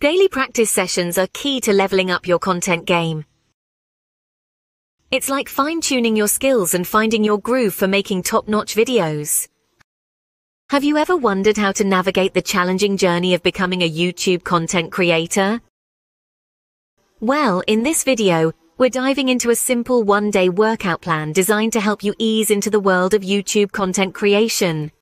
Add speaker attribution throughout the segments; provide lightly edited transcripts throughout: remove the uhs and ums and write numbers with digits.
Speaker 1: Daily practice sessions are key to leveling up your content game. It's like fine-tuning your skills and finding your groove for making top-notch videos. Have you ever wondered how to navigate the challenging journey of becoming a YouTube content creator? Well, in this video, we're diving into a simple one-day workout plan designed to help you ease into the world of YouTube content creation.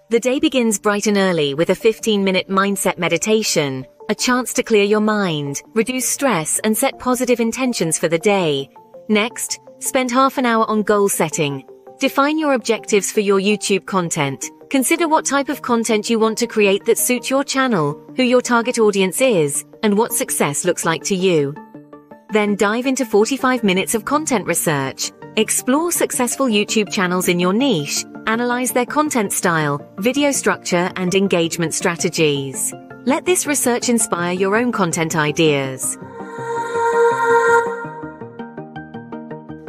Speaker 1: The day begins bright and early with a 15-minute mindset meditation, a chance to clear your mind, reduce stress, and set positive intentions for the day. Next, spend half an hour on goal setting. Define your objectives for your YouTube content. Consider what type of content you want to create that suits your channel, who your target audience is, and what success looks like to you. Then dive into 45 minutes of content research. Explore successful YouTube channels in your niche, analyze their content style, video structure, and engagement strategies. Let this research inspire your own content ideas.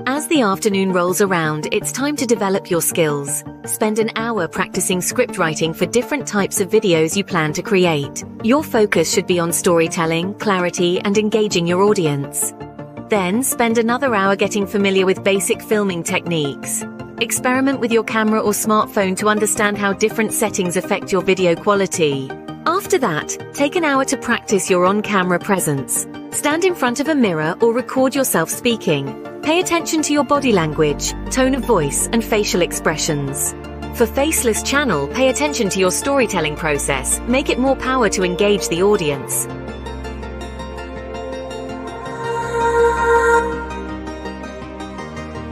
Speaker 1: As the afternoon rolls around, it's time to develop your skills. Spend an hour practicing script writing for different types of videos you plan to create. Your focus should be on storytelling, clarity, and engaging your audience. Then, spend another hour getting familiar with basic filming techniques. Experiment with your camera or smartphone to understand how different settings affect your video quality. After that, take an hour to practice your on-camera presence. Stand in front of a mirror or record yourself speaking. Pay attention to your body language, tone of voice, and facial expressions. For Faceless Channel, pay attention to your storytelling process. Make it more power to engage the audience.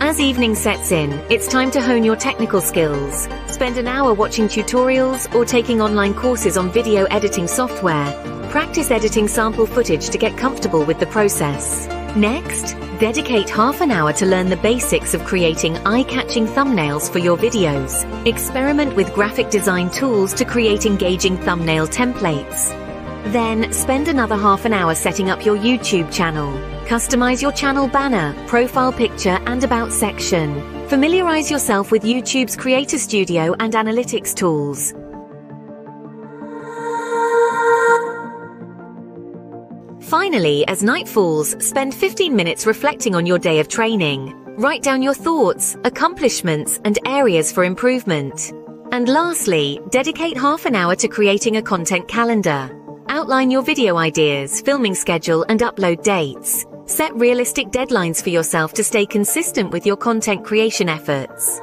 Speaker 1: As evening sets in, it's time to hone your technical skills. Spend an hour watching tutorials or taking online courses on video editing software. Practice editing sample footage to get comfortable with the process. Next, dedicate half an hour to learn the basics of creating eye-catching thumbnails for your videos. Experiment with graphic design tools to create engaging thumbnail templates. Then, spend another half an hour setting up your YouTube channel. Customize your channel banner, profile picture, and about section. Familiarize yourself with YouTube's Creator Studio and analytics tools. Finally, as night falls, spend 15 minutes reflecting on your day of training. Write down your thoughts, accomplishments, and areas for improvement. And lastly, dedicate half an hour to creating a content calendar. Outline your video ideas, filming schedule, and upload dates. Set realistic deadlines for yourself to stay consistent with your content creation efforts.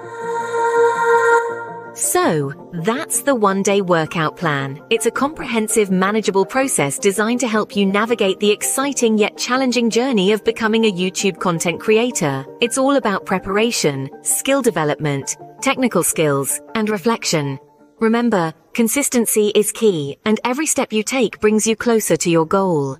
Speaker 1: So, that's the one-day workout plan. It's a comprehensive, manageable process designed to help you navigate the exciting yet challenging journey of becoming a YouTube content creator. It's all about preparation, skill development, technical skills, and reflection. Remember, consistency is key, and every step you take brings you closer to your goal.